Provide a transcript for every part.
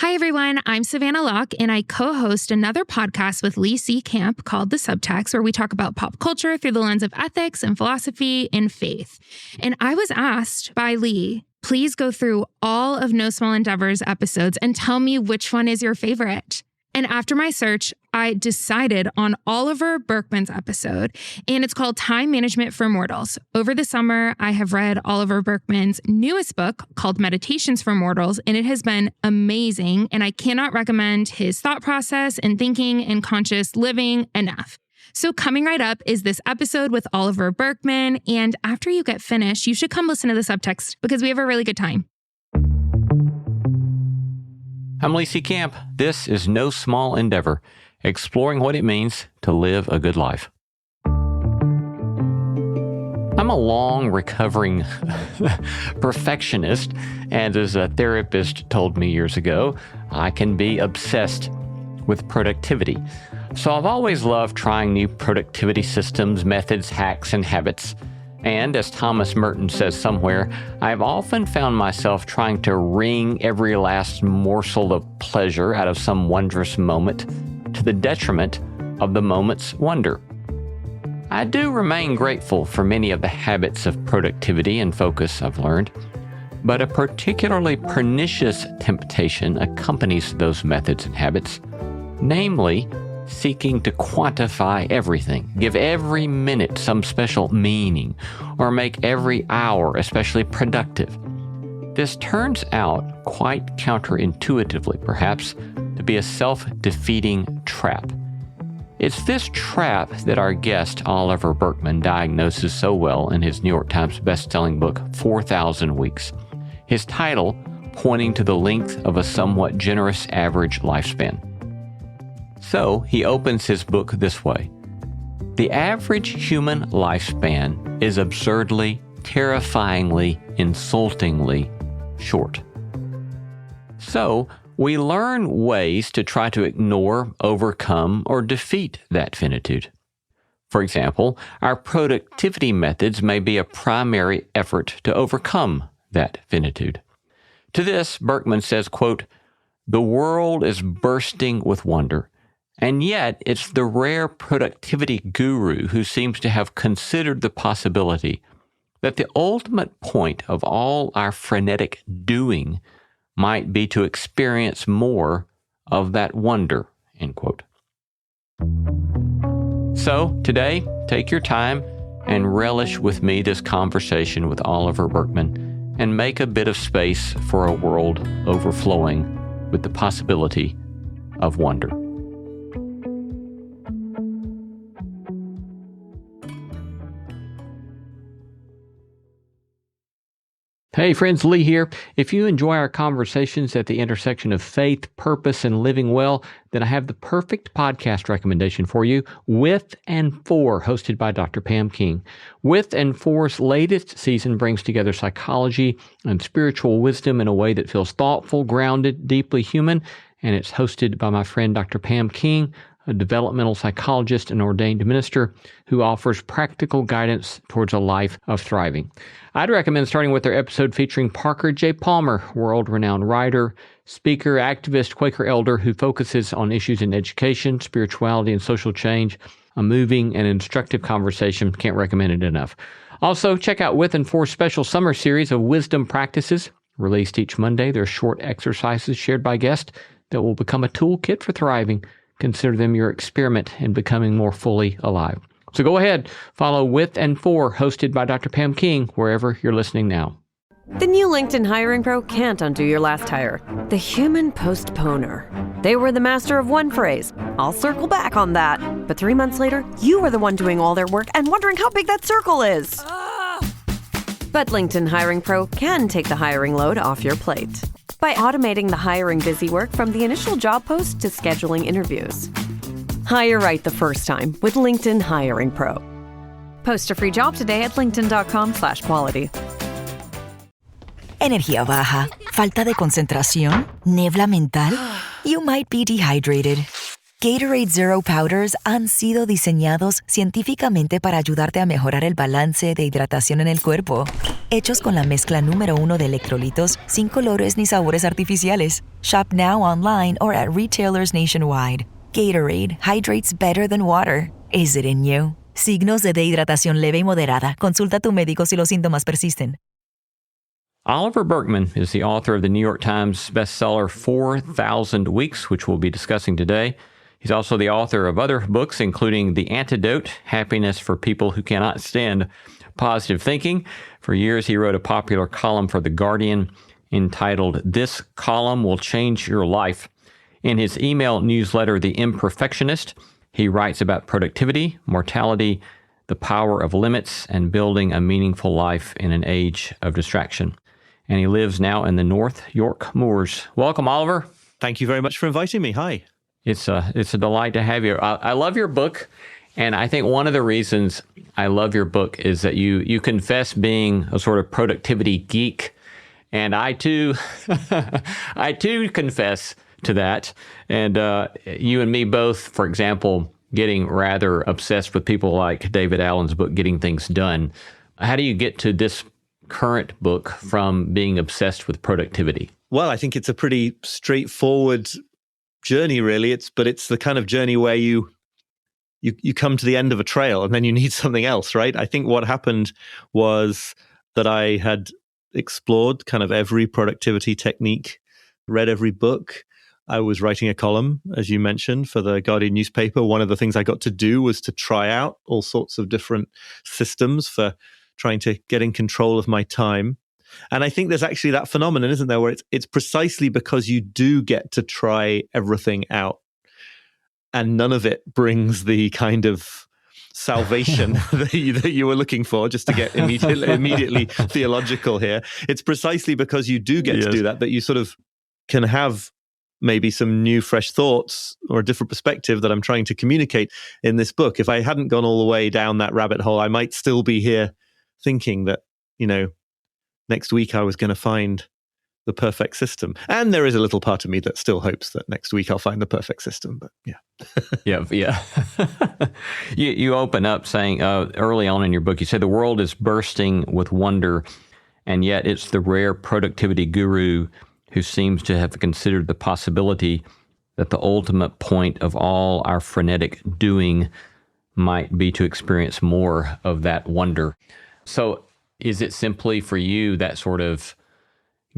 Hi, everyone. I'm Savannah Locke, and I co-host another podcast with Lee C. Camp called The Subtext, where we talk about pop culture through the lens of ethics and philosophy and faith. And I was asked by Lee, please go through all of No Small Endeavors episodes and tell me which one is your favorite. And after my search, I decided on Oliver Burkeman's episode, and it's called Time Management for Mortals. Over the summer, I have read Oliver Burkeman's newest book called Meditations for Mortals, and it has been amazing, and I cannot recommend his thought process and thinking and conscious living enough. So coming right up is this episode with Oliver Burkeman, and after you get finished, you should come listen to the Subtext because we have a really good time. I'm Lee C. Camp. This is No Small Endeavor, exploring what it means to live a good life. I'm a long recovering perfectionist, and as a therapist told me years ago, I can be obsessed with productivity. So I've always loved trying new productivity systems, methods, hacks, and habits. And as Thomas Merton says somewhere, I've often found myself trying to wring every last morsel of pleasure out of some wondrous moment to the detriment of the moment's wonder. I do remain grateful for many of the habits of productivity and focus I've learned, but a particularly pernicious temptation accompanies those methods and habits, namely, seeking to quantify everything, give every minute some special meaning, or make every hour especially productive. This turns out, quite counterintuitively perhaps, to be a self-defeating trap. It's this trap that our guest Oliver Burkeman diagnoses so well in his New York Times Bestselling book, 4,000 Weeks. His title pointing to the length of a somewhat generous average lifespan. So he opens his book this way. The average human lifespan is absurdly, terrifyingly, insultingly short. So we learn ways to try to ignore, overcome, or defeat that finitude. For example, our productivity methods may be a primary effort to overcome that finitude. To this, Burkeman says, quote, "The world is bursting with wonder. And yet, it's the rare productivity guru who seems to have considered the possibility that the ultimate point of all our frenetic doing might be to experience more of that wonder," end quote. So, today, take your time and relish with me this conversation with Oliver Burkeman and make a bit of space for a world overflowing with the possibility of wonder. Hey friends, Lee here. If you enjoy our conversations at the intersection of faith, purpose, and living well, then I have the perfect podcast recommendation for you, With and For, hosted by Dr. Pam King. With and For's latest season brings together psychology and spiritual wisdom in a way that feels thoughtful, grounded, deeply human, and it's hosted by my friend Dr. Pam King, a developmental psychologist and ordained minister who offers practical guidance towards a life of thriving. I'd recommend starting with their episode featuring Parker J. Palmer, world-renowned writer, speaker, activist, Quaker elder who focuses on issues in education, spirituality, and social change. A moving and instructive conversation. Can't recommend it enough. Also, check out With and For's special summer series of wisdom practices. Released each Monday, they're short exercises shared by guests that will become a toolkit for thriving. Consider them your experiment in becoming more fully alive. So go ahead, follow With and For, hosted by Dr. Pam King, wherever you're listening now. The new LinkedIn Hiring Pro can't undo your last hire. The human postponer. They were the master of one phrase. I'll circle back on that. But 3 months later, you were the one doing all their work and wondering how big that circle is. But LinkedIn Hiring Pro can take the hiring load off your plate by automating the hiring busy work from the initial job post to scheduling interviews. Hire right the first time with LinkedIn Hiring Pro. Post a free job today at linkedin.com/quality. Energía baja, falta de concentración, niebla mental. You might be dehydrated. Gatorade Zero Powders han sido diseñados científicamente para ayudarte a mejorar el balance de hidratación en el cuerpo. Hechos con la mezcla número 1 de electrolitos sin colores ni sabores artificiales. Shop now online or at retailers nationwide. Gatorade hydrates better than water. Is it in you? Signos de dehidratación leve y moderada. Consulta a tu médico si los síntomas persisten. Oliver Burkeman is the author of the New York Times bestseller 4,000 Weeks, which we'll be discussing today. He's also the author of other books, including The Antidote, Happiness for People Who Cannot Stand Positive Thinking. For years, he wrote a popular column for The Guardian entitled, This Column Will Change Your Life. In his email newsletter, The Imperfectionist, he writes about productivity, mortality, the power of limits, and building a meaningful life in an age of distraction. And he lives now in the North York Moors. Welcome, Oliver. Thank you very much for inviting me. Hi. It's a delight to have you. I love your book, and I think one of the reasons I love your book is that you confess being a sort of productivity geek, and I too confess to that. And you and me both, for example, getting rather obsessed with people like David Allen's book, Getting Things Done. How do you get to this current book from being obsessed with productivity? Well, I think it's a pretty straightforward journey, really. It's the kind of journey where you come to the end of a trail and then you need something else, right? I think what happened was that I had explored kind of every productivity technique, read every book. I was writing a column, as you mentioned, for the Guardian newspaper. One of the things I got to do was to try out all sorts of different systems for trying to get in control of my time. And I think there's actually that phenomenon, isn't there, where it's precisely because you do get to try everything out and none of it brings the kind of salvation that you were looking for, just to get immediately theological here. It's precisely because you do get to do that you sort of can have maybe some new, fresh thoughts or a different perspective that I'm trying to communicate in this book. If I hadn't gone all the way down that rabbit hole, I might still be here thinking that, next week I was going to find the perfect system. And there is a little part of me that still hopes that next week I'll find the perfect system. But yeah. Yeah. You open up saying early on in your book, you say the world is bursting with wonder, and yet it's the rare productivity guru who seems to have considered the possibility that the ultimate point of all our frenetic doing might be to experience more of that wonder. So is it simply for you that sort of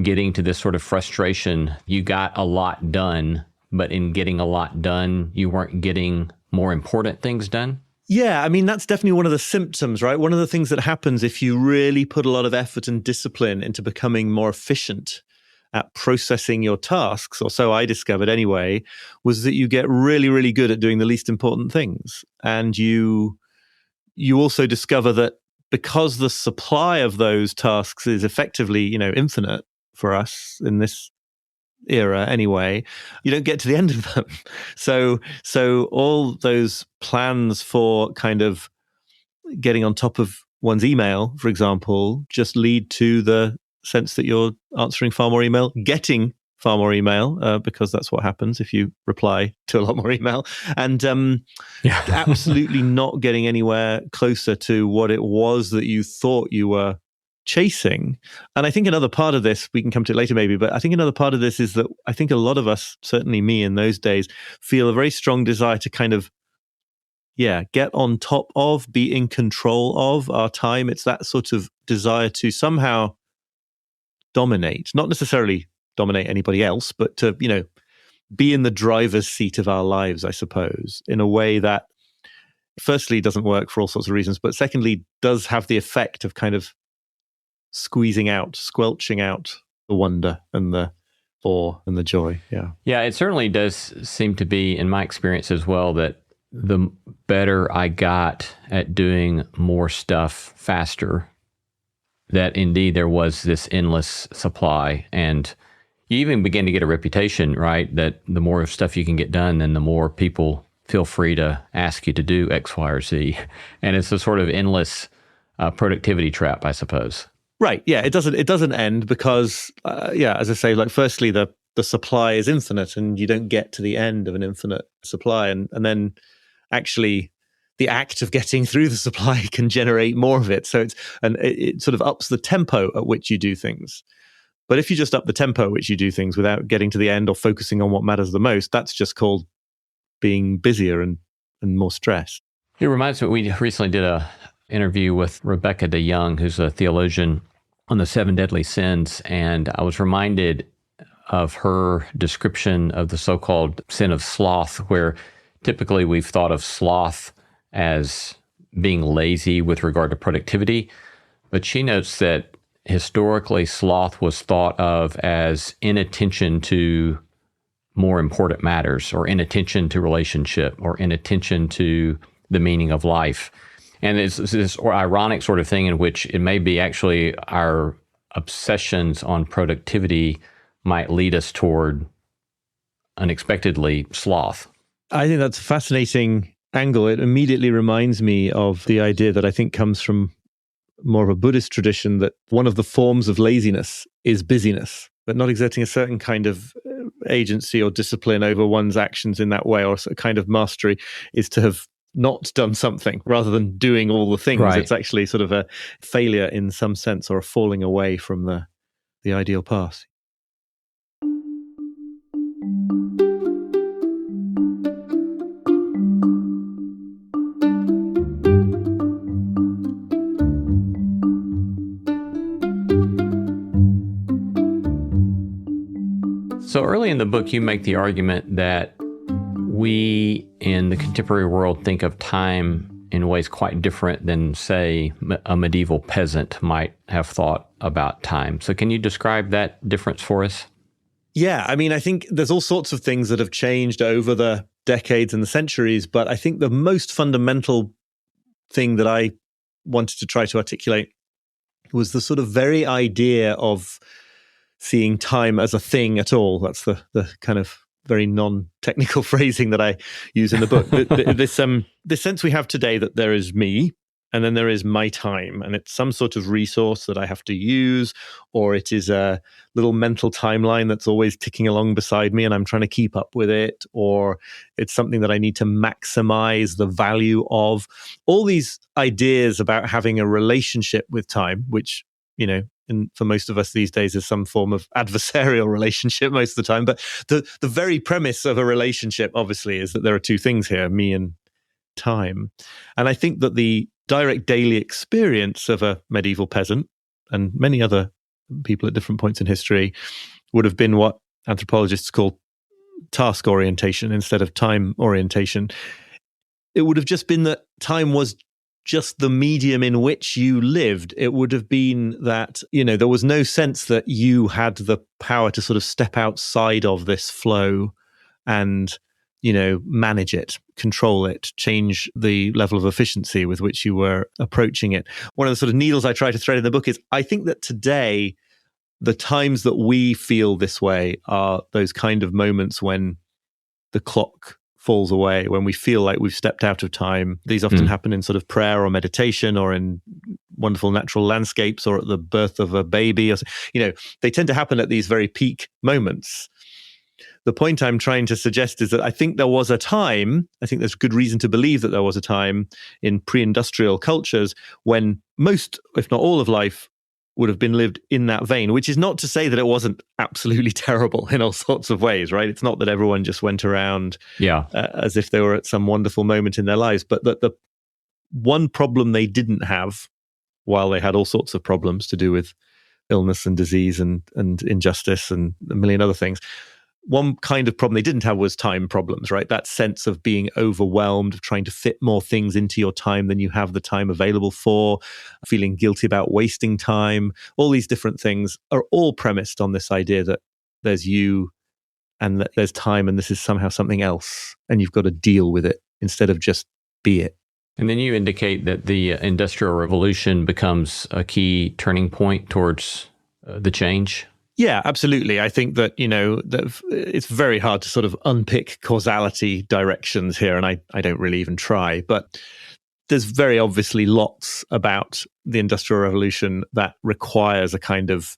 getting to this sort of frustration? You got a lot done, but in getting a lot done, you weren't getting more important things done? Yeah, I mean, that's definitely one of the symptoms, right? One of the things that happens if you really put a lot of effort and discipline into becoming more efficient at processing your tasks, or so I discovered anyway, was that you get really, really good at doing the least important things. And you also discover that because the supply of those tasks is effectively, infinite for us in this era anyway, you don't get to the end of them. So all those plans for kind of getting on top of one's email, for example, just lead to the sense that you're answering far more email, getting far more email, because that's what happens if you reply to a lot more email, and absolutely not getting anywhere closer to what it was that you thought you were chasing. And I think another part of this, we can come to it later maybe, but I think another part of this is that I think a lot of us, certainly me in those days, feel a very strong desire to kind of, get on top of, be in control of our time. It's that sort of desire to somehow dominate, not necessarily dominate anybody else, but to, be in the driver's seat of our lives, I suppose, in a way that firstly doesn't work for all sorts of reasons, but secondly does have the effect of kind of squelching out the wonder and the awe and the joy. Yeah, it certainly does seem to be, in my experience as well, that the better I got at doing more stuff faster, that indeed there was this endless supply. And you even begin to get a reputation, right? That the more stuff you can get done, then the more people feel free to ask you to do X, Y, or Z. And it's a sort of endless productivity trap, I suppose. Right. Yeah. It doesn't end because, as I say, like, firstly, the the supply is infinite and you don't get to the end of an infinite supply. And then actually the act of getting through the supply can generate more of it. So it sort of ups the tempo at which you do things. But if you just up the tempo at which you do things without getting to the end or focusing on what matters the most, that's just called being busier and more stressed. It reminds me, we recently did a interview with Rebecca DeYoung, who's a theologian, on the 7 deadly sins. And I was reminded of her description of the so-called sin of sloth, where typically we've thought of sloth as being lazy with regard to productivity. But she notes that historically sloth was thought of as inattention to more important matters, or inattention to relationship, or inattention to the meaning of life. And it's this ironic sort of thing in which it may be actually our obsessions on productivity might lead us toward unexpectedly sloth. I think that's a fascinating angle. It immediately reminds me of the idea that I think comes from more of a Buddhist tradition, that one of the forms of laziness is busyness, but not exerting a certain kind of agency or discipline over one's actions in that way, or a kind of mastery is to have not done something rather than doing all the things. Right. It's actually sort of a failure in some sense, or a falling away from the ideal path. So early in the book, you make the argument that we in the contemporary world think of time in ways quite different than, say, a medieval peasant might have thought about time. So can you describe that difference for us? Yeah, I mean, I think there's all sorts of things that have changed over the decades and the centuries, but I think the most fundamental thing that I wanted to try to articulate was the sort of very idea of seeing time as a thing at all. That's the kind of very non-technical phrasing that I use in the book. This sense we have today that there is me, and then there is my time, and it's some sort of resource that I have to use, or it is a little mental timeline that's always ticking along beside me and I'm trying to keep up with it, or it's something that I need to maximize the value of. All these ideas about having a relationship with time, which, you know, and for most of us these days is some form of adversarial relationship most of the time. But the very premise of a relationship, obviously, is that there are two things here, me and time. And I think that the direct daily experience of a medieval peasant and many other people at different points in history would have been what anthropologists call task orientation instead of time orientation. It would have just been that time was just the medium in which you lived. It would have been that, you know, there was no sense that you had the power to sort of step outside of this flow and, you know, manage it, control it, change the level of efficiency with which you were approaching it. One of the sort of needles I try to thread in the book is I think that today, the times that we feel this way are those kind of moments when the clock falls away, when we feel like we've stepped out of time. These often happen in sort of prayer or meditation, or in wonderful natural landscapes, or at the birth of a baby. Or, you know, they tend to happen at these very peak moments. The point I'm trying to suggest is that I think there was a time, I think there's good reason to believe that there was a time in pre-industrial cultures when most, if not all of life, would have been lived in that vein, which is not to say that it wasn't absolutely terrible in all sorts of ways, right? It's not that everyone just went around as if they were at some wonderful moment in their lives, but that the one problem they didn't have, while they had all sorts of problems to do with illness and disease and injustice and a million other things, one kind of problem they didn't have was time problems, right? That sense of being overwhelmed, of trying to fit more things into your time than you have the time available for, feeling guilty about wasting time. All these different things are all premised on this idea that there's you and that there's time and this is somehow something else and you've got to deal with it instead of just be it. And then you indicate that the Industrial Revolution becomes a key turning point towards the change. Yeah, absolutely. I think that, you know, that it's very hard to sort of unpick causality directions here, and I don't really even try. But there's very obviously lots about the Industrial Revolution that requires a kind of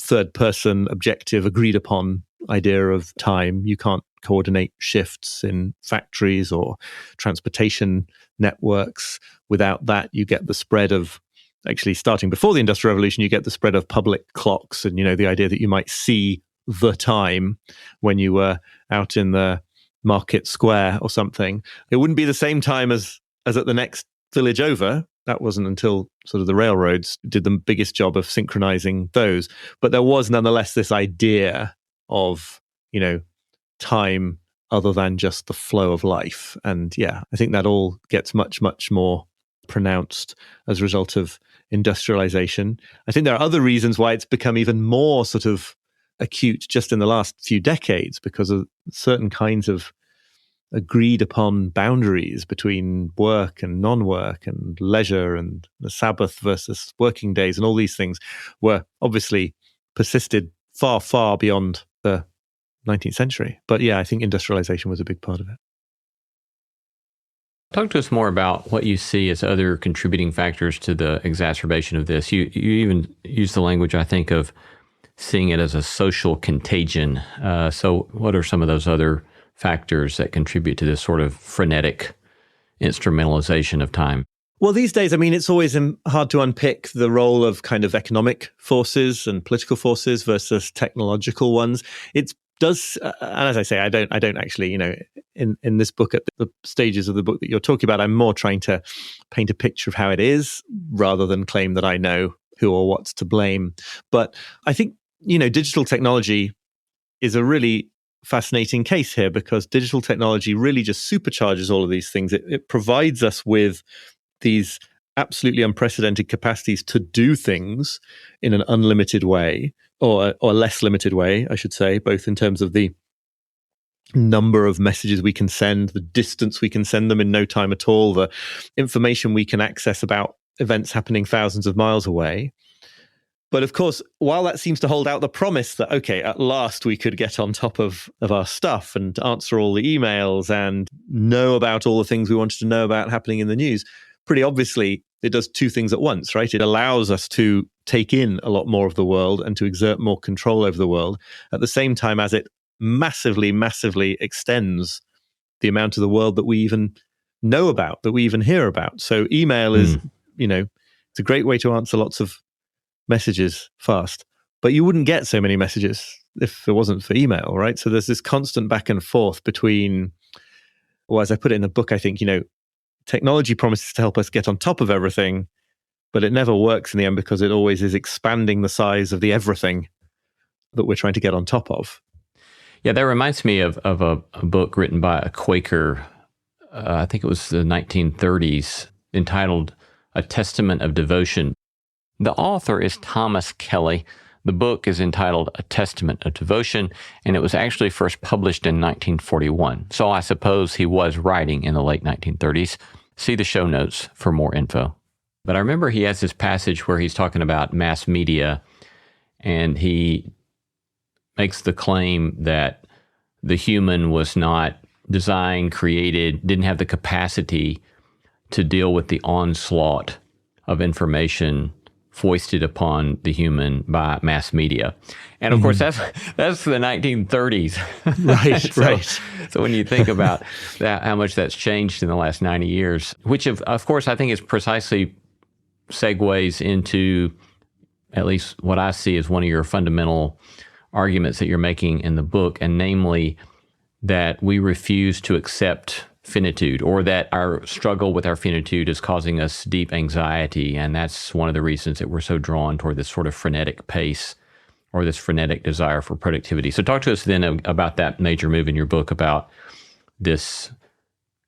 third-person, objective, agreed-upon idea of time. You can't coordinate shifts in factories or transportation networks. Without that, you get the spread of, actually starting before the Industrial Revolution, you get the spread of public clocks and, the idea that you might see the time when you were out in the market square or something. It wouldn't be the same time as at the next village over. That wasn't until sort of the railroads did the biggest job of synchronizing those. But there was nonetheless this idea of, time other than just the flow of life. And yeah, I think that all gets much, much more pronounced as a result of industrialization. I think there are other reasons why it's become even more sort of acute just in the last few decades, because of certain kinds of agreed upon boundaries between work and non-work and leisure and the Sabbath versus working days, and all these things were obviously persisted far, far beyond the 19th century. But yeah, I think industrialization was a big part of it. Talk to us more about what you see as other contributing factors to the exacerbation of this. You even use the language, I think, of seeing it as a social contagion. So what are some of those other factors that contribute to this sort of frenetic instrumentalization of time? Well, these days, it's always hard to unpick the role of kind of economic forces and political forces versus technological ones. It does, and as I say, I don't actually, in this book, at the stages of the book that you're talking about, I'm more trying to paint a picture of how it is rather than claim that I know who or what's to blame. But I think, digital technology is a really fascinating case here, because digital technology really just supercharges all of these things. It provides us with these absolutely unprecedented capacities to do things in an unlimited way, or less limited way, I should say, both in terms of the number of messages we can send, the distance we can send them in no time at all, the information we can access about events happening thousands of miles away. But of course, while that seems to hold out the promise that, okay, at last we could get on top of our stuff and answer all the emails and know about all the things we wanted to know about happening in the news, pretty obviously it does two things at once, right? It allows us to take in a lot more of the world and to exert more control over the world, at the same time as it massively, massively extends the amount of the world that we even know about, that we even hear about. So email is, it's a great way to answer lots of messages fast, but you wouldn't get so many messages if it wasn't for email, right? So there's this constant back and forth between, well, as I put it in the book, I think, technology promises to help us get on top of everything, but it never works in the end, because it always is expanding the size of the everything that we're trying to get on top of. Yeah, that reminds me of a book written by a Quaker, I think it was the 1930s, entitled A Testament of Devotion. The author is Thomas Kelly. The book is entitled A Testament of Devotion, and it was actually first published in 1941. So I suppose he was writing in the late 1930s. See the show notes for more info. But I remember he has this passage where he's talking about mass media, and he makes the claim that the human was not designed, created, didn't have the capacity to deal with the onslaught of information foisted upon the human by mass media. And of course, that's the 1930s. Right, right. So when you think about that, how much that's changed in the last 90 years, which of course I think is precisely segues into at least what I see as one of your fundamental arguments that you're making in the book, and namely that we refuse to accept finitude, or that our struggle with our finitude is causing us deep anxiety. And that's one of the reasons that we're so drawn toward this sort of frenetic pace, or this frenetic desire for productivity. So talk to us then about that major move in your book, about this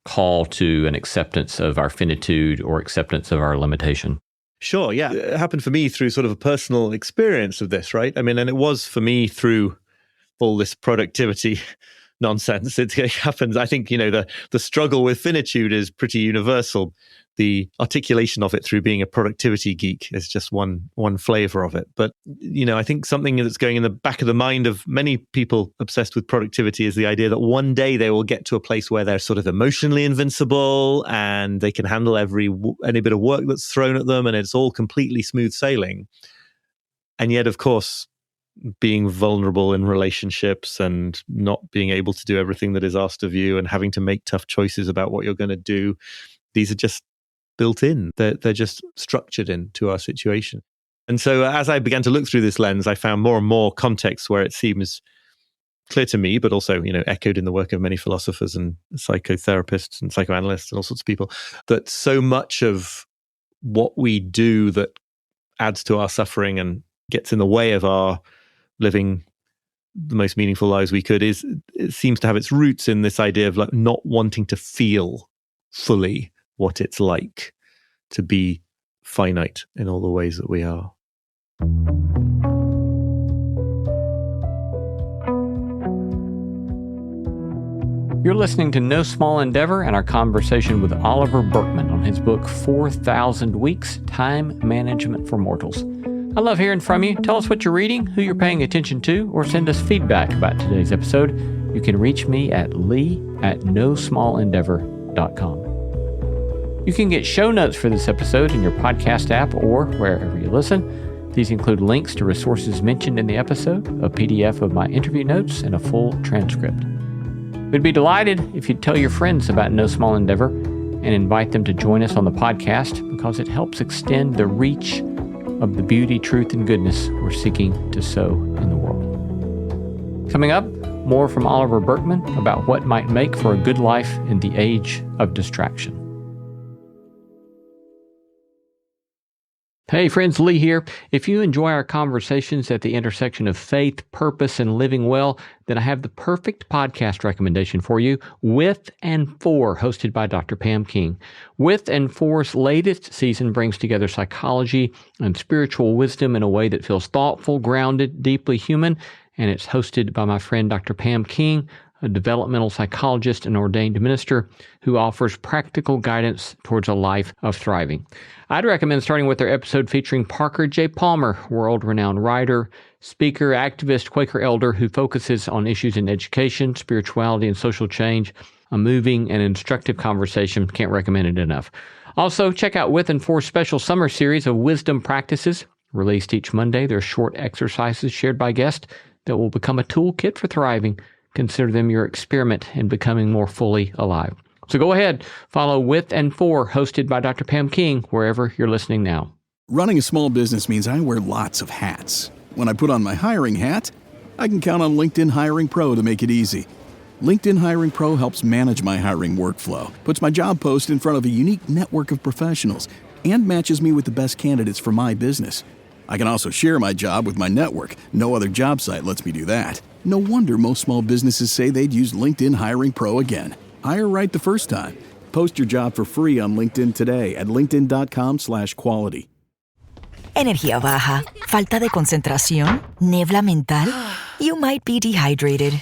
call to an acceptance of our finitude or acceptance of our limitation. Sure, yeah. It happened for me through sort of a personal experience of this, right? And it was for me through all this productivity nonsense. It happens. I think, the struggle with finitude is pretty universal. The articulation of it through being a productivity geek is just one flavor of it. But, I think something that's going in the back of the mind of many people obsessed with productivity is the idea that one day they will get to a place where they're sort of emotionally invincible and they can handle any bit of work that's thrown at them, and it's all completely smooth sailing. And yet, of course, being vulnerable in relationships and not being able to do everything that is asked of you and having to make tough choices about what you're going to do. These are just built in. They're just structured into our situation. And so as I began to look through this lens, I found more and more contexts where it seems clear to me, but also, echoed in the work of many philosophers and psychotherapists and psychoanalysts and all sorts of people, that so much of what we do that adds to our suffering and gets in the way of our living the most meaningful lives we could it seems to have its roots in this idea of like not wanting to feel fully what it's like to be finite in all the ways that we are. You're listening to No Small Endeavor and our conversation with Oliver Burkeman on his book, 4,000 Weeks, Time Management for Mortals. I love hearing from you. Tell us what you're reading, who you're paying attention to, or send us feedback about today's episode. You can reach me at lee@nosmallendeavor.com. You can get show notes for this episode in your podcast app or wherever you listen. These include links to resources mentioned in the episode, a PDF of my interview notes, and a full transcript. We'd be delighted if you'd tell your friends about No Small Endeavor and invite them to join us on the podcast because it helps extend the reach of the beauty, truth, and goodness we're seeking to sow in the world. Coming up, more from Oliver Burkeman about what might make for a good life in the age of distraction. Hey friends, Lee here. If you enjoy our conversations at the intersection of faith, purpose, and living well, then I have the perfect podcast recommendation for you, With and For, hosted by Dr. Pam King. With and For's latest season brings together psychology and spiritual wisdom in a way that feels thoughtful, grounded, deeply human, and it's hosted by my friend Dr. Pam King, a developmental psychologist and ordained minister who offers practical guidance towards a life of thriving. I'd recommend starting with their episode featuring Parker J. Palmer, world-renowned writer, speaker, activist, Quaker elder who focuses on issues in education, spirituality, and social change. A moving and instructive conversation. Can't recommend it enough. Also, check out With and For's special summer series of wisdom practices. Released each Monday, they're short exercises shared by guests that will become a toolkit for thriving. Consider them your experiment in becoming more fully alive. So go ahead, follow With and For, hosted by Dr. Pam King, wherever you're listening now. Running a small business means I wear lots of hats. When I put on my hiring hat, I can count on LinkedIn Hiring Pro to make it easy. LinkedIn Hiring Pro helps manage my hiring workflow, puts my job post in front of a unique network of professionals, and matches me with the best candidates for my business. I can also share my job with my network. No other job site lets me do that. No wonder most small businesses say they'd use LinkedIn Hiring Pro again. Hire right the first time. Post your job for free on LinkedIn today at linkedin.com/quality. Energía baja, falta de concentración, niebla mental. You might be dehydrated.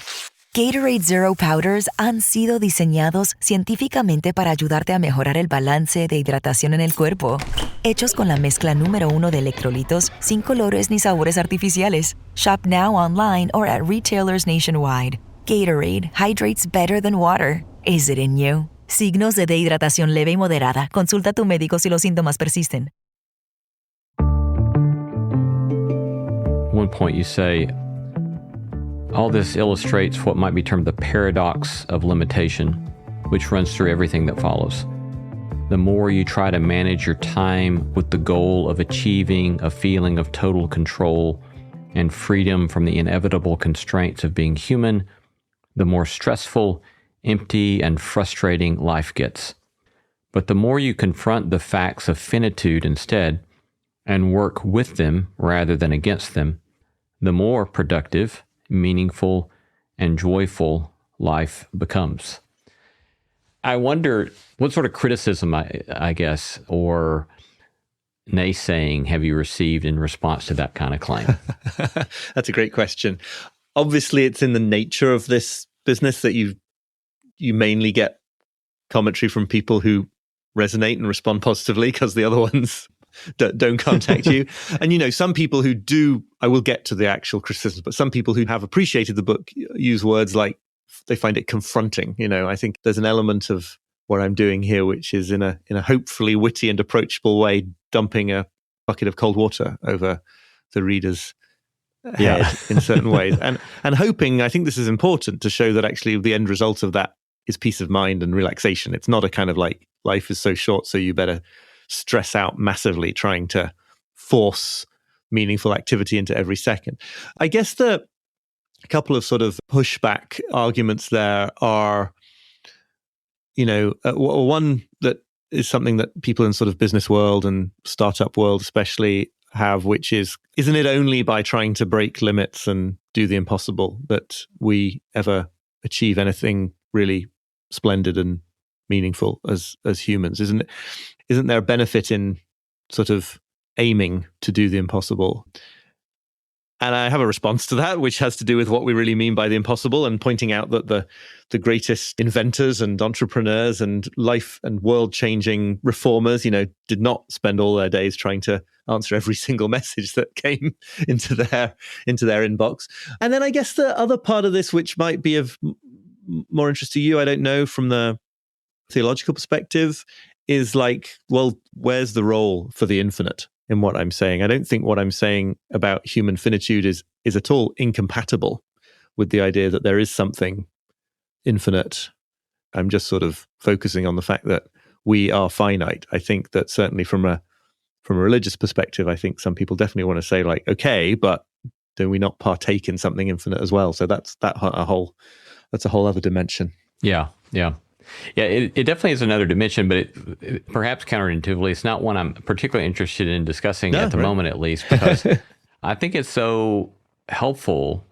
Gatorade Zero Powders han sido diseñados científicamente para ayudarte a mejorar el balance de hidratación en el cuerpo. Hechos con la mezcla número 1 de electrolitos sin colores ni sabores artificiales. Shop now online or at retailers nationwide. Gatorade hydrates better than water. Is it in you? Signos de dehidratación leve y moderada. Consulta a tu médico si los síntomas persisten. At one point you say, all this illustrates what might be termed the paradox of limitation, which runs through everything that follows. The more you try to manage your time with the goal of achieving a feeling of total control and freedom from the inevitable constraints of being human, the more stressful, empty, and frustrating life gets. But the more you confront the facts of finitude instead, and work with them rather than against them, the more productive, meaningful, and joyful life becomes. I wonder what sort of criticism, I guess, or naysaying have you received in response to that kind of claim? That's a great question. Obviously, it's in the nature of this business that you mainly get commentary from people who resonate and respond positively because the other ones don't contact you. And, some people who do, I will get to the actual criticisms, but some people who have appreciated the book use words like they find it confronting. I think there's an element of what I'm doing here, which is in a hopefully witty and approachable way, dumping a bucket of cold water over the reader's head in certain ways. And hoping, I think this is important to show that actually the end result of that is peace of mind and relaxation. It's not a kind of like life is so short, so you better stress out massively trying to force meaningful activity into every second. I guess a couple of sort of pushback arguments there are, one that is something that people in sort of business world and startup world especially have, which is, isn't it only by trying to break limits and do the impossible that we ever achieve anything really splendid and meaningful as humans? Isn't there a benefit in sort of aiming to do the impossible? And I have a response to that, which has to do with what we really mean by the impossible, and pointing out that the greatest inventors and entrepreneurs and life and world-changing reformers, did not spend all their days trying to answer every single message that came into their inbox. And then I guess the other part of this, which might be of more interest to you, I don't know, from the theological perspective, is like, well, where's the role for the infinite in what I'm saying? I don't think what I'm saying about human finitude is at all incompatible with the idea that there is something infinite. I'm just sort of focusing on the fact that we are finite. I think that certainly from a religious perspective, I think some people definitely want to say like, okay, but do we not partake in something infinite as well? So that's a whole other dimension. Yeah. It definitely is another dimension, but it perhaps counterintuitively, it's not one I'm particularly interested in discussing at the moment, at least, because I think it's so helpful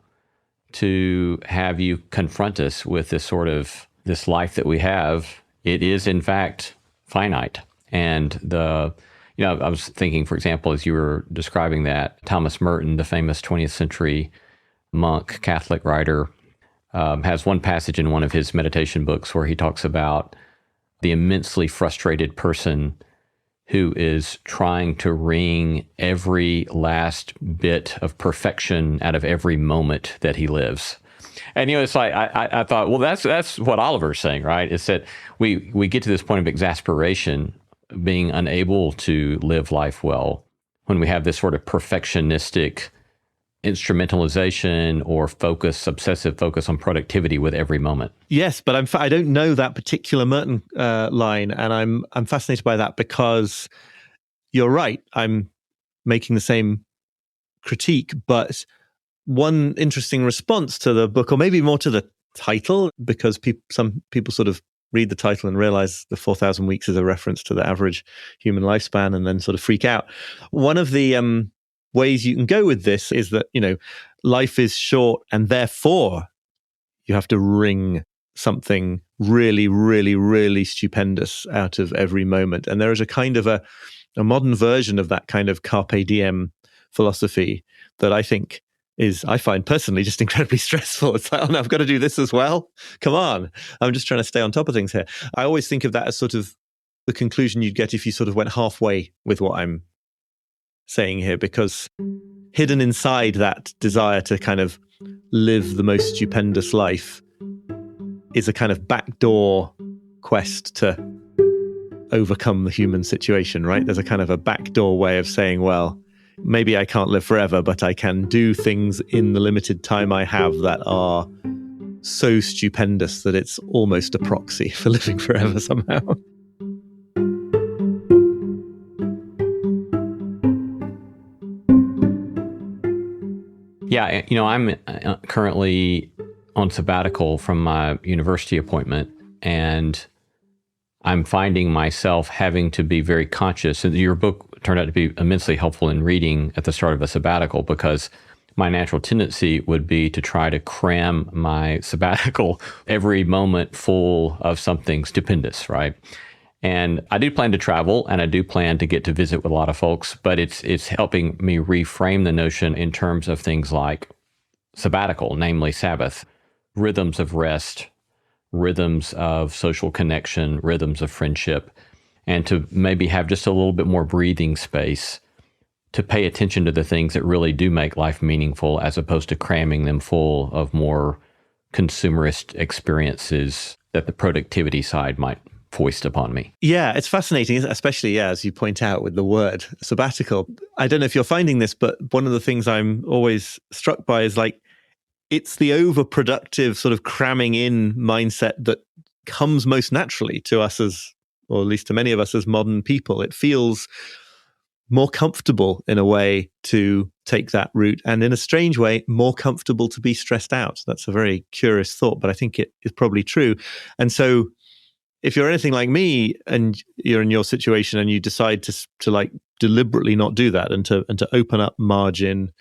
to have you confront us with this life that we have. It is, in fact, finite. And I was thinking, for example, as you were describing that, Thomas Merton, the famous 20th century monk, Catholic writer, has one passage in one of his meditation books where he talks about the immensely frustrated person who is trying to wring every last bit of perfection out of every moment that he lives. And, it's like, I thought, well, that's what Oliver's saying, right? It's that we get to this point of exasperation, being unable to live life well, when we have this sort of perfectionistic instrumentalization or obsessive focus on productivity with every moment. Yes, but I don't know that particular Merton line, and I'm fascinated by that because you're right. I'm making the same critique, but one interesting response to the book, or maybe more to the title, because some people sort of read the title and realize the 4,000 weeks is a reference to the average human lifespan, and then sort of freak out. One of the ways you can go with this is that, life is short, and therefore you have to wring something really, really, really stupendous out of every moment. And there is a kind of a modern version of that kind of carpe diem philosophy that I find personally just incredibly stressful. It's like, oh no, I've got to do this as well. Come on. I'm just trying to stay on top of things here. I always think of that as sort of the conclusion you'd get if you sort of went halfway with what I'm saying here, because hidden inside that desire to kind of live the most stupendous life is a kind of backdoor quest to overcome the human situation, right? There's a kind of a backdoor way of saying, well, maybe I can't live forever, but I can do things in the limited time I have that are so stupendous that it's almost a proxy for living forever somehow. Yeah, I'm currently on sabbatical from my university appointment, and I'm finding myself having to be very conscious. And your book turned out to be immensely helpful in reading at the start of a sabbatical, because my natural tendency would be to try to cram my sabbatical every moment full of something stupendous, right? And I do plan to travel, and I do plan to get to visit with a lot of folks, but it's helping me reframe the notion in terms of things like sabbatical, namely Sabbath, rhythms of rest, rhythms of social connection, rhythms of friendship, and to maybe have just a little bit more breathing space to pay attention to the things that really do make life meaningful, as opposed to cramming them full of more consumerist experiences that the productivity side might foist upon me. Yeah, it's fascinating, especially, as you point out with the word sabbatical. I don't know if you're finding this, but one of the things I'm always struck by is like, it's the overproductive sort of cramming in mindset that comes most naturally to us or at least to many of us as modern people. It feels more comfortable in a way to take that route, and in a strange way, more comfortable to be stressed out. That's a very curious thought, but I think it is probably true. And so if you're anything like me and you're in your situation and you decide to like deliberately not do that and to open up margin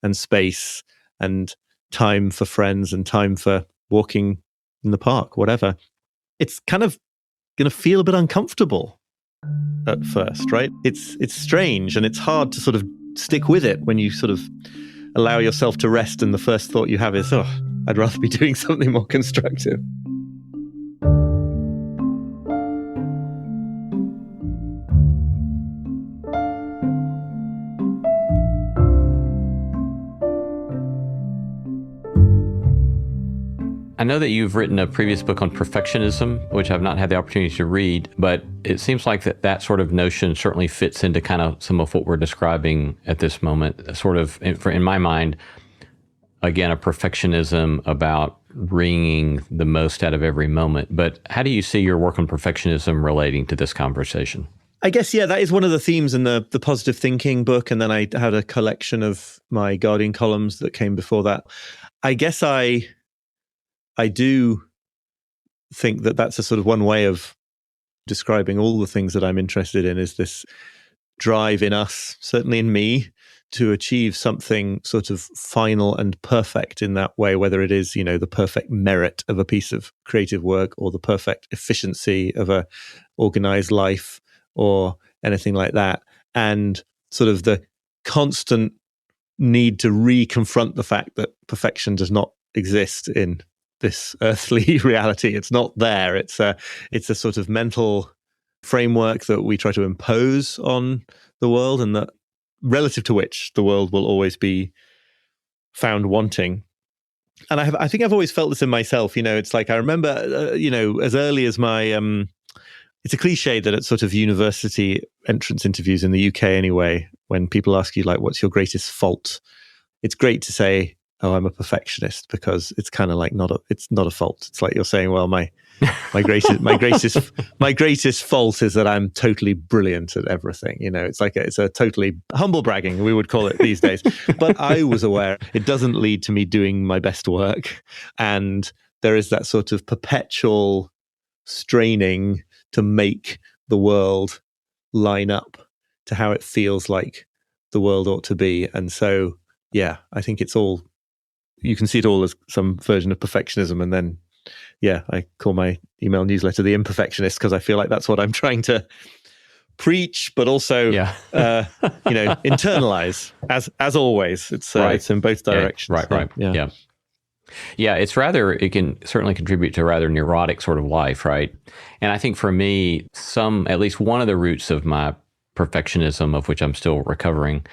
and space and time for friends and time for walking in the park, whatever, it's kind of going to feel a bit uncomfortable at first, right? It's strange, and it's hard to sort of stick with it when you sort of allow yourself to rest and the first thought you have is, oh, I'd rather be doing something more constructive. I know that you've written a previous book on perfectionism, which I've not had the opportunity to read, but it seems like that sort of notion certainly fits into kind of some of what we're describing at this moment, sort of, in my mind, again, a perfectionism about wringing the most out of every moment. But how do you see your work on perfectionism relating to this conversation? I guess, that is one of the themes in the positive thinking book. And then I had a collection of my Guardian columns that came before that. I guess I do think that that's a sort of one way of describing all the things that I'm interested in, is this drive in us, certainly in me, to achieve something sort of final and perfect in that way, whether it is, the perfect merit of a piece of creative work or the perfect efficiency of a organized life or anything like that. And sort of the constant need to reconfront the fact that perfection does not exist in this earthly reality. It's not there. It's a sort of mental framework that we try to impose on the world, and that relative to which the world will always be found wanting. And I think I've always felt this in myself. It's like I remember, as early as my, it's a cliche that at sort of university entrance interviews in the UK anyway, when people ask you like, what's your greatest fault? It's great to say, oh, I'm a perfectionist, because it's kind of like it's not a fault. It's like you're saying, well, my greatest fault is that I'm totally brilliant at everything. It's like it's a totally humble bragging, we would call it these days. But I was aware it doesn't lead to me doing my best work, and there is that sort of perpetual straining to make the world line up to how it feels like the world ought to be. And so, I think it's all, you can see it all as some version of perfectionism. And then, I call my email newsletter The Imperfectionist, because I feel like that's what I'm trying to preach, but also, internalize. As always, it's in both directions. Right. Yeah, it can certainly contribute to a rather neurotic sort of life, right? And I think for me, at least one of the roots of my perfectionism, of which I'm still recovering,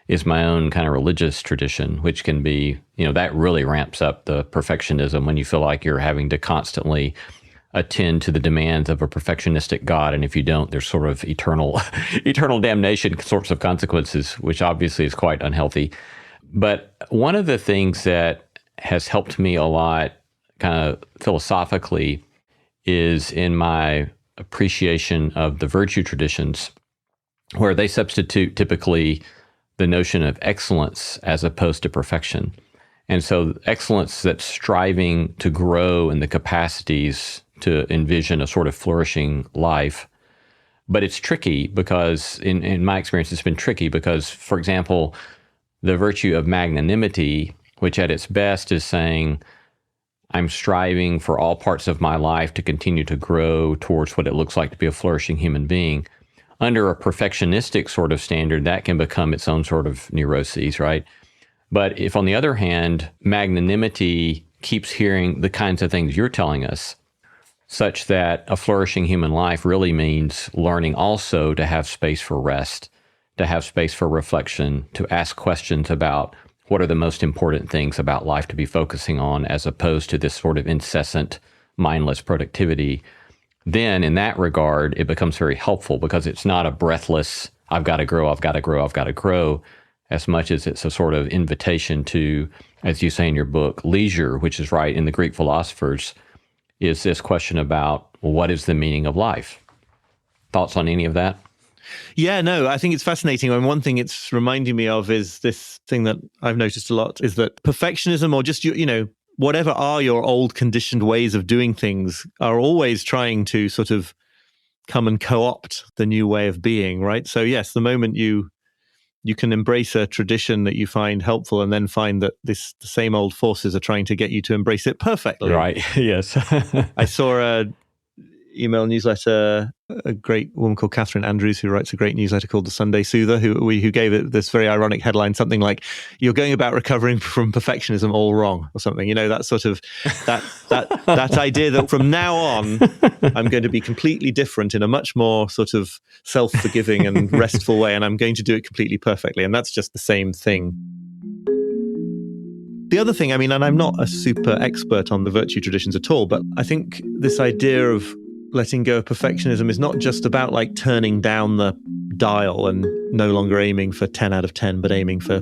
is my own kind of religious tradition, which can be, that really ramps up the perfectionism when you feel like you're having to constantly attend to the demands of a perfectionistic God. And if you don't, there's sort of eternal damnation sorts of consequences, which obviously is quite unhealthy. But one of the things that has helped me a lot kind of philosophically is in my appreciation of the virtue traditions, where they substitute typically the notion of excellence as opposed to perfection. And so excellence, that's striving to grow in the capacities to envision a sort of flourishing life. But it's tricky because, in my experience, it's been tricky because, for example, the virtue of magnanimity, which at its best is saying, I'm striving for all parts of my life to continue to grow towards what it looks like to be a flourishing human being. Under a perfectionistic sort of standard, that can become its own sort of neuroses, right? But if, on the other hand, magnanimity keeps hearing the kinds of things you're telling us, such that a flourishing human life really means learning also to have space for rest, to have space for reflection, to ask questions about what are the most important things about life to be focusing on, as opposed to this sort of incessant, mindless productivity, then in that regard, it becomes very helpful because it's not a breathless, I've got to grow, I've got to grow, I've got to grow, as much as it's a sort of invitation to, as you say in your book, leisure, which is right in the Greek philosophers, is this question about, well, what is the meaning of life? Thoughts on any of that? Yeah, no, I think it's fascinating. And one thing it's reminding me of is this thing that I've noticed a lot is that perfectionism, or just, whatever are your old conditioned ways of doing things, are always trying to sort of come and co-opt the new way of being, right? So yes, the moment you can embrace a tradition that you find helpful and then find that the same old forces are trying to get you to embrace it perfectly. Right, yes. I saw a email newsletter, a great woman called Catherine Andrews, who writes a great newsletter called The Sunday Soother, who gave it this very ironic headline, something like, "You're going about recovering from perfectionism all wrong," or something. That sort of, that idea that from now on, I'm going to be completely different in a much more sort of self-forgiving and restful way, and I'm going to do it completely perfectly. And that's just the same thing. The other thing, and I'm not a super expert on the virtue traditions at all, but I think this idea of letting go of perfectionism is not just about like turning down the dial and no longer aiming for 10 out of 10, but aiming for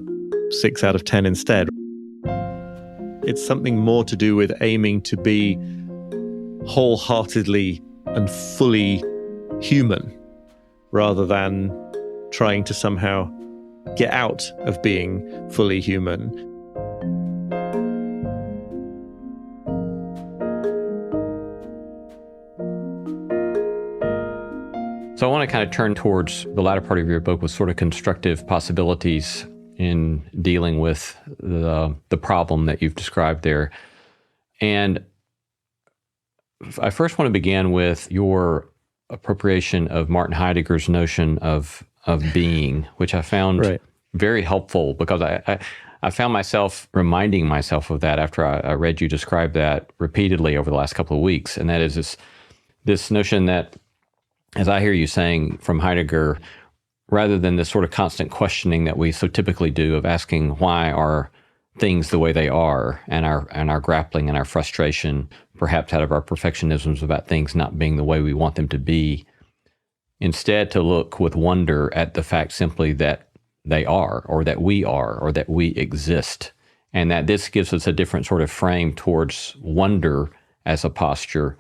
6 out of 10 instead. It's something more to do with aiming to be wholeheartedly and fully human, rather than trying to somehow get out of being fully human. So I want to kind of turn towards the latter part of your book with sort of constructive possibilities in dealing with the problem that you've described there. And I first want to begin with your appropriation of Martin Heidegger's notion of being, which I found very helpful, because I found myself reminding myself of that after I read you describe that repeatedly over the last couple of weeks. And that is this notion that, as I hear you saying from Heidegger, rather than this sort of constant questioning that we so typically do of asking why are things the way they are, and our grappling and our frustration, perhaps out of our perfectionisms about things not being the way we want them to be, instead to look with wonder at the fact simply that they are, or that we exist, and that this gives us a different sort of frame towards wonder as a posture,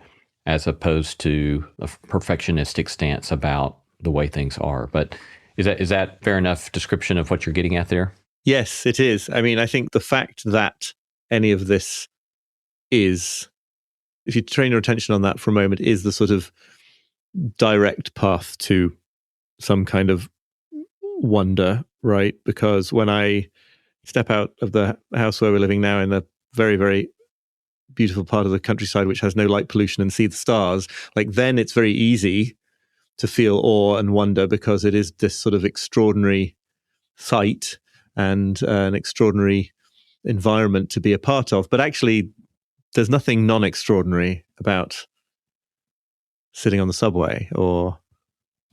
as opposed to a perfectionistic stance about the way things are. But is that fair enough description of what you're getting at there? Yes, it is. I think the fact that any of this is, if you train your attention on that for a moment, is the sort of direct path to some kind of wonder, right? Because when I step out of the house where we're living now in the very, very beautiful part of the countryside which has no light pollution and see the stars, like then it's very easy to feel awe and wonder, because it is this sort of extraordinary sight and an extraordinary environment to be a part of. But actually, there's nothing non-extraordinary about sitting on the subway or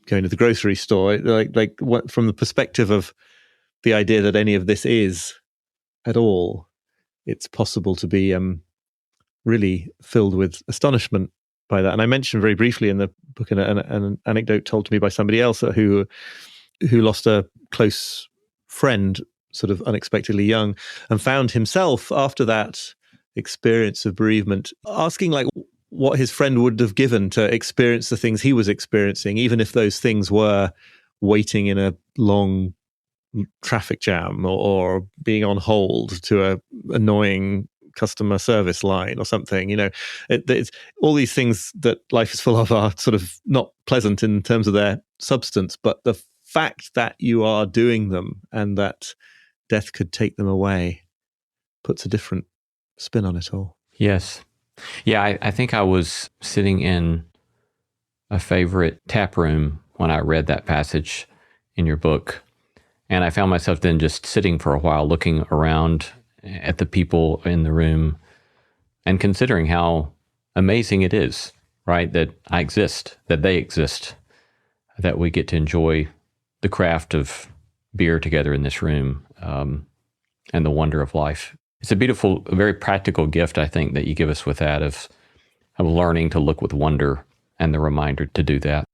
going to the grocery store. Like what, from the perspective of the idea that any of this is at all, it's possible to be really filled with astonishment by that. And I mentioned very briefly in the book an anecdote told to me by somebody else who lost a close friend sort of unexpectedly young, and found himself after that experience of bereavement asking like what his friend would have given to experience the things he was experiencing, even if those things were waiting in a long traffic jam or being on hold to a annoying customer service line or something. It's all these things that life is full of are sort of not pleasant in terms of their substance, but the fact that you are doing them and that death could take them away puts a different spin on it all. Yes. Yeah, I think I was sitting in a favorite tap room when I read that passage in your book, and I found myself then just sitting for a while looking around at the people in the room and considering how amazing it is, right? That I exist, that they exist, that we get to enjoy the craft of beer together in this room, and the wonder of life. It's a beautiful, very practical gift, I think, that you give us with that of learning to look with wonder and the reminder to do that.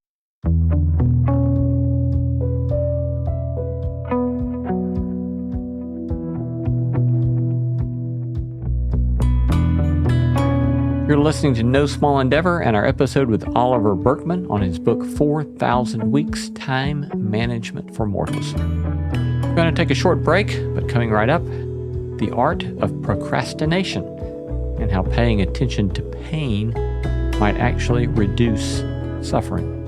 You're listening to No Small Endeavor and our episode with Oliver Burkeman on his book, 4,000 Weeks, Time Management for Mortals. We're going to take a short break, but coming right up, the art of procrastination and how paying attention to pain might actually reduce suffering.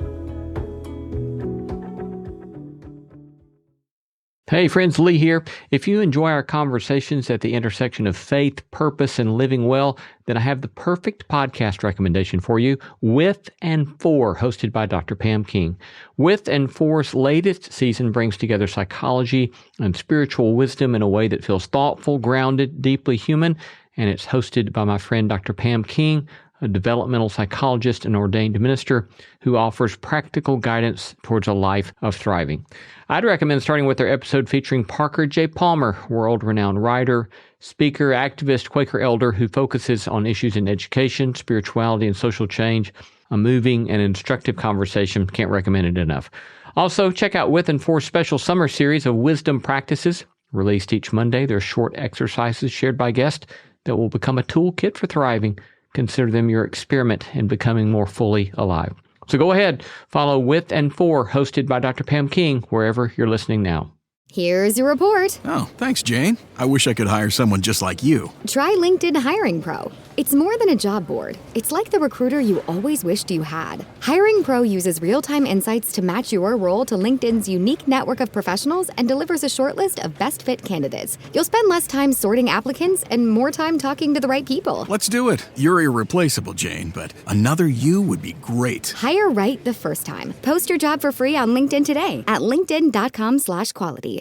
Hey friends, Lee here. If you enjoy our conversations at the intersection of faith, purpose, and living well, then I have the perfect podcast recommendation for you, With and For, hosted by Dr. Pam King. With and For's latest season brings together psychology and spiritual wisdom in a way that feels thoughtful, grounded, deeply human, and it's hosted by my friend Dr. Pam King, a developmental psychologist and ordained minister who offers practical guidance towards a life of thriving. I'd recommend starting with their episode featuring Parker J. Palmer, world-renowned writer, speaker, activist, Quaker elder who focuses on issues in education, spirituality, and social change. A moving and instructive conversation. Can't recommend it enough. Also, check out With and For's special summer series of wisdom practices. Released each Monday, they're short exercises shared by guests that will become a toolkit for thriving. Consider them your experiment in becoming more fully alive. So go ahead, follow With and For, hosted by Dr. Pam King, wherever you're listening now. Here's your report. Oh, thanks, Jane. I wish I could hire someone just like you. Try LinkedIn Hiring Pro. It's more than a job board. It's like the recruiter you always wished you had. Hiring Pro uses real-time insights to match your role to LinkedIn's unique network of professionals and delivers a short list of best fit candidates. You'll spend less time sorting applicants and more time talking to the right people. Let's do it. You're irreplaceable, Jane, but another you would be great. Hire right the first time. Post your job for free on LinkedIn today at linkedin.com/quality.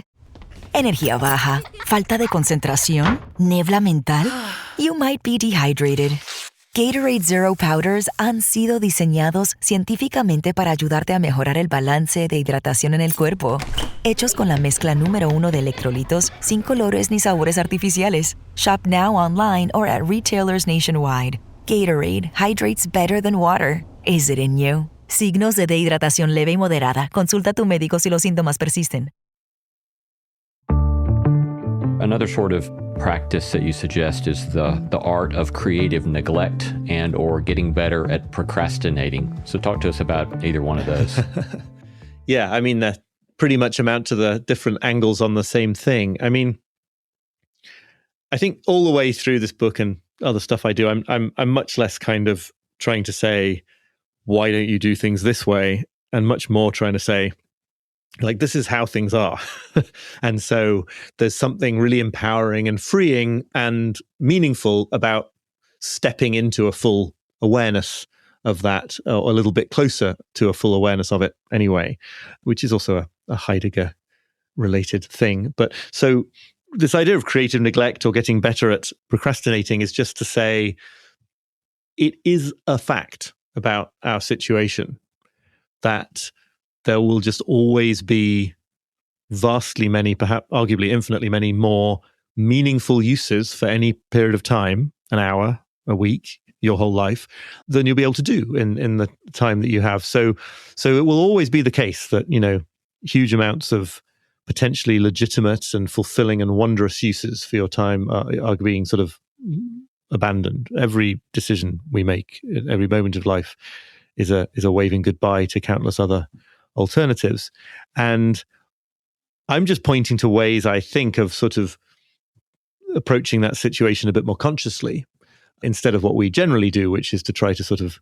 Energía baja, falta de concentración, niebla mental. You might be dehydrated. Gatorade Zero Powders han sido diseñados científicamente para ayudarte a mejorar el balance de hidratación en el cuerpo. Hechos con la mezcla número 1 de electrolitos sin colores ni sabores artificiales. Shop now online or at retailers nationwide. Gatorade hydrates better than water. Is it in you? Signos de dehidratación leve y moderada. Consulta a tu médico si los síntomas persisten. Another sort of practice that you suggest is the art of creative neglect and or getting better at procrastinating. So talk to us about either one of those. Yeah, I mean, that pretty much amount to the different angles on the same thing. I mean, I think all the way through this book and other stuff I do, I'm much less kind of trying to say, why don't you do things this way? And much more trying to say, like, this is how things are. And so there's something really empowering and freeing and meaningful about stepping into a full awareness of that, or a little bit closer to a full awareness of it anyway, which is also a Heidegger related thing. But so this idea of creative neglect or getting better at procrastinating is just to say it is a fact about our situation that there will just always be vastly many, perhaps arguably infinitely many more meaningful uses for any period of time, an hour, a week, your whole life, than you'll be able to do in the time that you have. So it will always be the case that, you know, huge amounts of potentially legitimate and fulfilling and wondrous uses for your time are being sort of abandoned. Every decision we make at every moment of life is a waving goodbye to countless other alternatives. And I'm just pointing to ways, I think, of sort of approaching that situation a bit more consciously instead of what we generally do, which is to try to sort of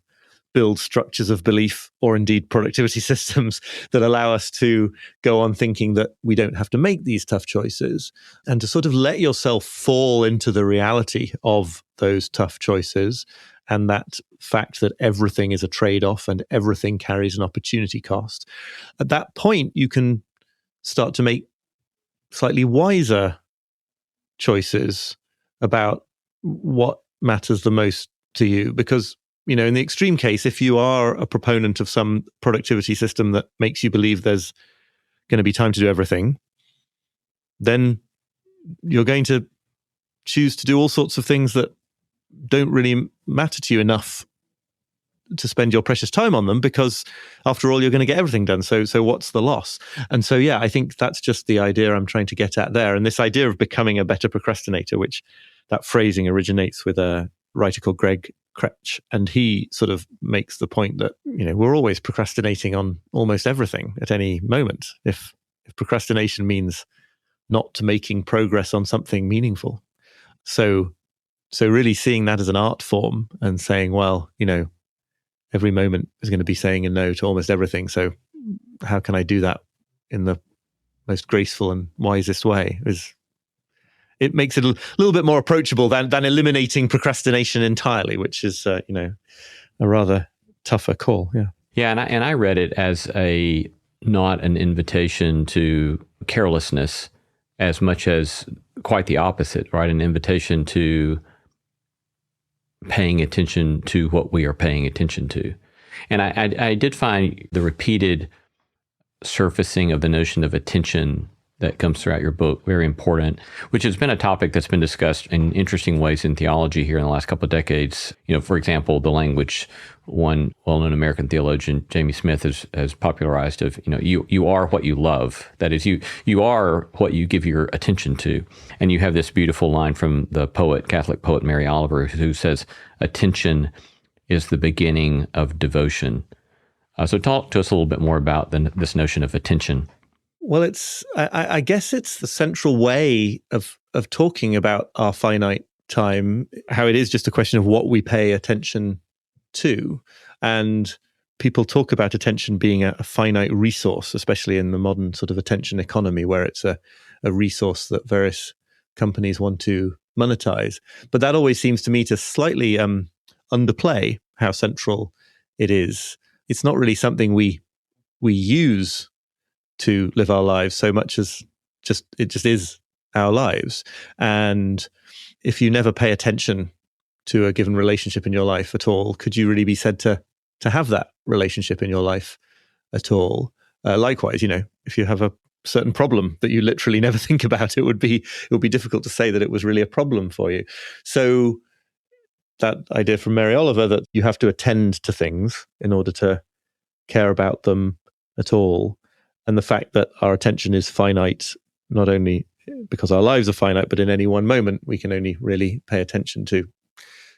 build structures of belief or indeed productivity systems that allow us to go on thinking that we don't have to make these tough choices, and to sort of let yourself fall into the reality of those tough choices and that fact that everything is a trade-off and everything carries an opportunity cost. At that point, you can start to make slightly wiser choices about what matters the most to you. Because, you know, in the extreme case, if you are a proponent of some productivity system that makes you believe there's going to be time to do everything, then you're going to choose to do all sorts of things that don't really matter to you enough to spend your precious time on them, because after all, you're going to get everything done. So what's the loss? And so, yeah, I think that's just the idea I'm trying to get at there. And this idea of becoming a better procrastinator, which that phrasing originates with a writer called Greg Kretsch. And he sort of makes the point that, we're always procrastinating on almost everything at any moment. If procrastination means not making progress on something meaningful. So really seeing that as an art form and saying, well, every moment is going to be saying a no to almost everything. So how can I do that in the most graceful and wisest way? It makes it a little bit more approachable than eliminating procrastination entirely, which is, a rather tougher call. Yeah. Yeah. And I read it as not an invitation to carelessness as much as quite the opposite, right? An invitation to paying attention to what we are paying attention to. And I did find the repeated surfacing of the notion of attention that comes throughout your book very important, which has been a topic that's been discussed in interesting ways in theology here in the last couple of decades. For example, the language one well-known American theologian, Jamie Smith, has popularized of, you are what you love. That is, you are what you give your attention to. And you have this beautiful line from the Catholic poet Mary Oliver, who says, attention is the beginning of devotion. So talk to us a little bit more about this notion of attention. Well, I guess it's the central way of talking about our finite time, how it is just a question of what we pay attention to. And people talk about attention being a finite resource, especially in the modern sort of attention economy, where it's a resource that various companies want to monetize. But that always seems to me to slightly underplay how central it is. It's not really something we use to live our lives so much as it just is our lives. And if you never pay attention to a given relationship in your life at all, could you really be said to have that relationship in your life at all? Likewise, if you have a certain problem that you literally never think about, it would be difficult to say that it was really a problem for you. So that idea from Mary Oliver that you have to attend to things in order to care about them at all, and the fact that our attention is finite, not only because our lives are finite, but in any one moment we can only really pay attention to,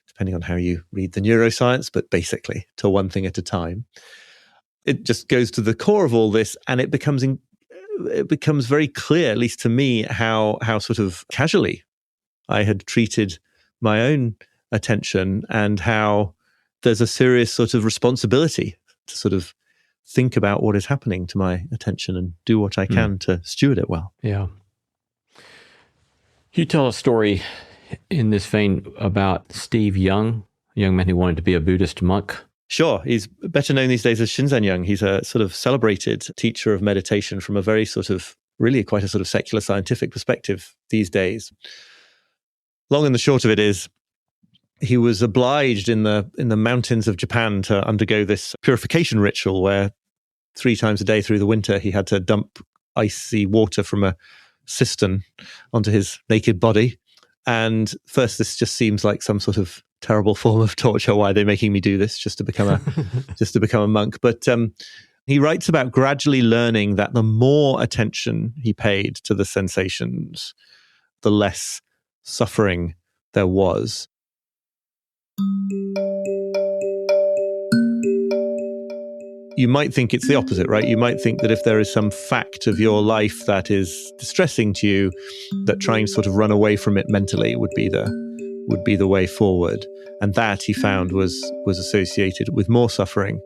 depending on how you read the neuroscience, but basically to one thing at a time. It just goes to the core of all this, and it becomes very clear, at least to me, how sort of casually I had treated my own attention, and how there's a serious sort of responsibility to sort of think about what is happening to my attention and do what I can to steward it well. Yeah. You tell a story in this vein about Steve Young, a young man who wanted to be a Buddhist monk. Sure. He's better known these days as Shinzen Young. He's a sort of celebrated teacher of meditation from a very sort of, really quite a sort of secular scientific perspective these days. Long and the short of it is, he was obliged in the mountains of Japan to undergo this purification ritual where 3 times a day through the winter he had to dump icy water from a cistern onto his naked body. And first, this just seems like some sort of terrible form of torture. Why are they making me do this just to become a monk? But he writes about gradually learning that the more attention he paid to the sensations, the less suffering there was. You might think it's the opposite, right? You might think that if there is some fact of your life that is distressing to you, that trying to sort of run away from it mentally would be the way forward. And that, he found, was associated with more suffering.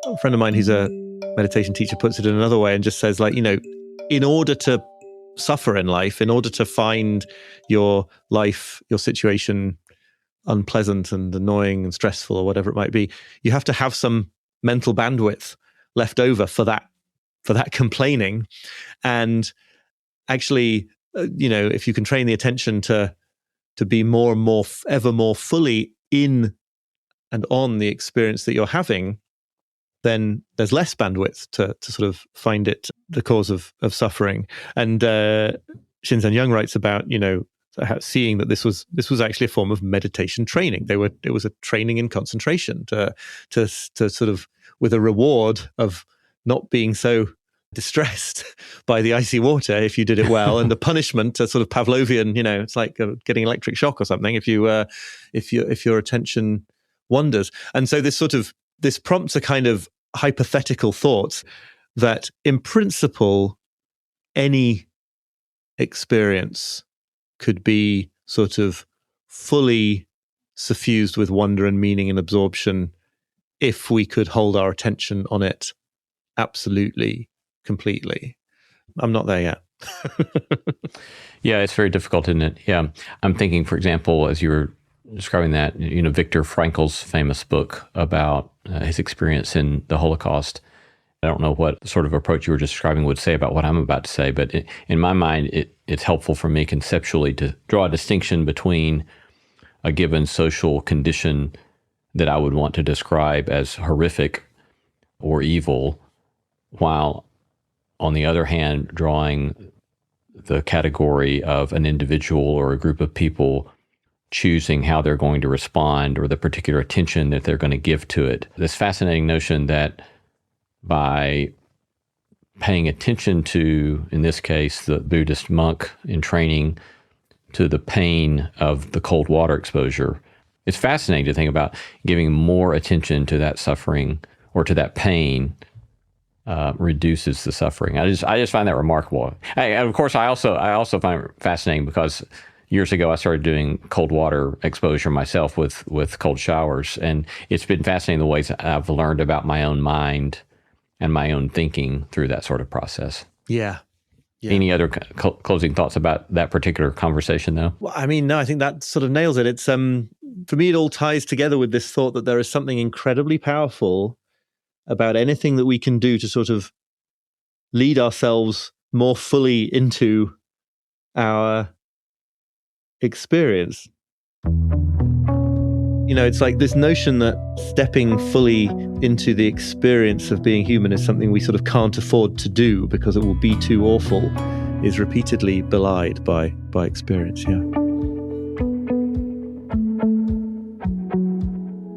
A friend of mine who's a meditation teacher puts it in another way and just says, like, in order to suffer in life, in order to find your life, your situation unpleasant and annoying and stressful or whatever it might be, you have to have some mental bandwidth left over for that complaining. And actually, if you can train the attention to be more and more, ever more fully in and on the experience that you're having, then there's less bandwidth to sort of find it the cause of suffering. And Shinzan Young writes about, seeing that this was actually a form of meditation training. It was a training in concentration to sort of, with a reward of not being so distressed by the icy water if you did it well, and the punishment, a sort of Pavlovian, it's like getting electric shock or something if your attention wanders. And so this prompts a kind of hypothetical thought that in principle any experience could be sort of fully suffused with wonder and meaning and absorption if we could hold our attention on it absolutely, completely. I'm not there yet. Yeah, it's very difficult, isn't it? Yeah. I'm thinking, for example, as you were describing that, Viktor Frankl's famous book about his experience in the Holocaust. I don't know what sort of approach you were describing would say about what I'm about to say, but in my mind, it's helpful for me conceptually to draw a distinction between a given social condition that I would want to describe as horrific or evil, while on the other hand, drawing the category of an individual or a group of people choosing how they're going to respond or the particular attention that they're going to give to it. This fascinating notion that by paying attention to, in this case, the Buddhist monk in training, to the pain of the cold water exposure, it's fascinating to think about giving more attention to that suffering or to that pain reduces the suffering. I just find that remarkable. Of course, I also find it fascinating because years ago I started doing cold water exposure myself with cold showers, and it's been fascinating the ways I've learned about my own mind and my own thinking through that sort of process. Yeah. Any other closing thoughts about that particular conversation, though? Well, I mean, no, I think that sort of nails it. It's for me, it all ties together with this thought that there is something incredibly powerful about anything that we can do to sort of lead ourselves more fully into our experience. It's like this notion that stepping fully into the experience of being human is something we sort of can't afford to do because it will be too awful, is repeatedly belied by experience. Yeah.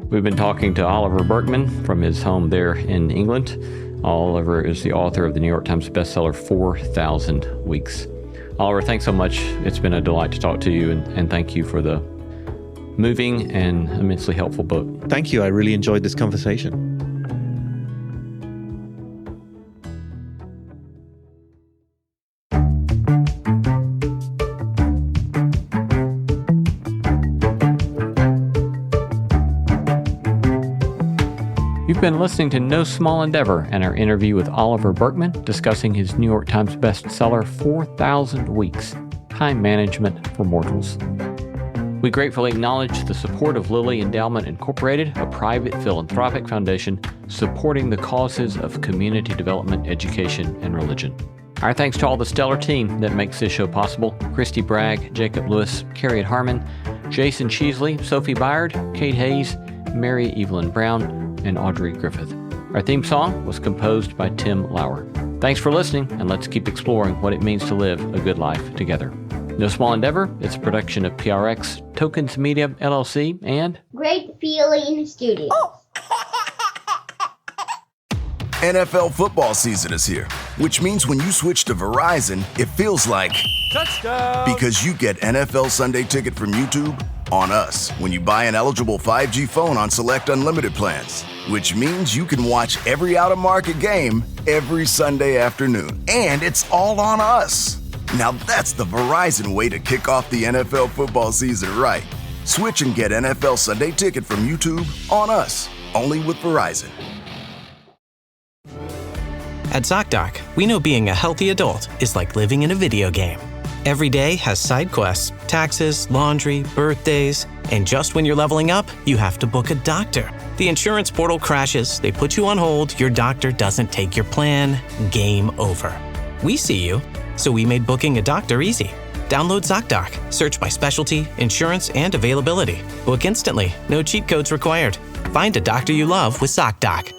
We've been talking to Oliver Burkeman from his home there in England. Oliver is the author of the New York Times bestseller 4,000 Weeks. Oliver, thanks so much. It's been a delight to talk to you, and thank you for the moving and immensely helpful book. Thank you. I really enjoyed this conversation. You've been listening to No Small Endeavor and our interview with Oliver Burkeman discussing his New York Times bestseller 4,000 Weeks, Time Management for Mortals. We gratefully acknowledge the support of Lilly Endowment Incorporated, a private philanthropic foundation supporting the causes of community development, education, and religion. Our thanks to all the stellar team that makes this show possible: Christy Bragg, Jacob Lewis, Carriet Harmon, Jason Cheesley, Sophie Byard, Kate Hayes, Mary Evelyn Brown, and Audrey Griffith. Our theme song was composed by Tim Lauer. Thanks for listening, and let's keep exploring what it means to live a good life together. No Small Endeavor, it's a production of PRX, Tokens Media, LLC, and Great Feeling Studios. NFL football season is here, which means when you switch to Verizon, it feels like touchdown, because you get NFL Sunday Ticket from YouTube on us when you buy an eligible 5G phone on select unlimited plans, which means you can watch every out-of-market game every Sunday afternoon, and it's all on us. Now that's the Verizon way to kick off the NFL football season right. Switch and get NFL Sunday Ticket from YouTube on us, only with Verizon. At ZocDoc, we know being a healthy adult is like living in a video game. Every day has side quests, taxes, laundry, birthdays, and just when you're leveling up, you have to book a doctor. The insurance portal crashes, they put you on hold, your doctor doesn't take your plan, game over. We see you, so we made booking a doctor easy. Download ZocDoc, search by specialty, insurance, and availability. Book instantly, no cheat codes required. Find a doctor you love with ZocDoc.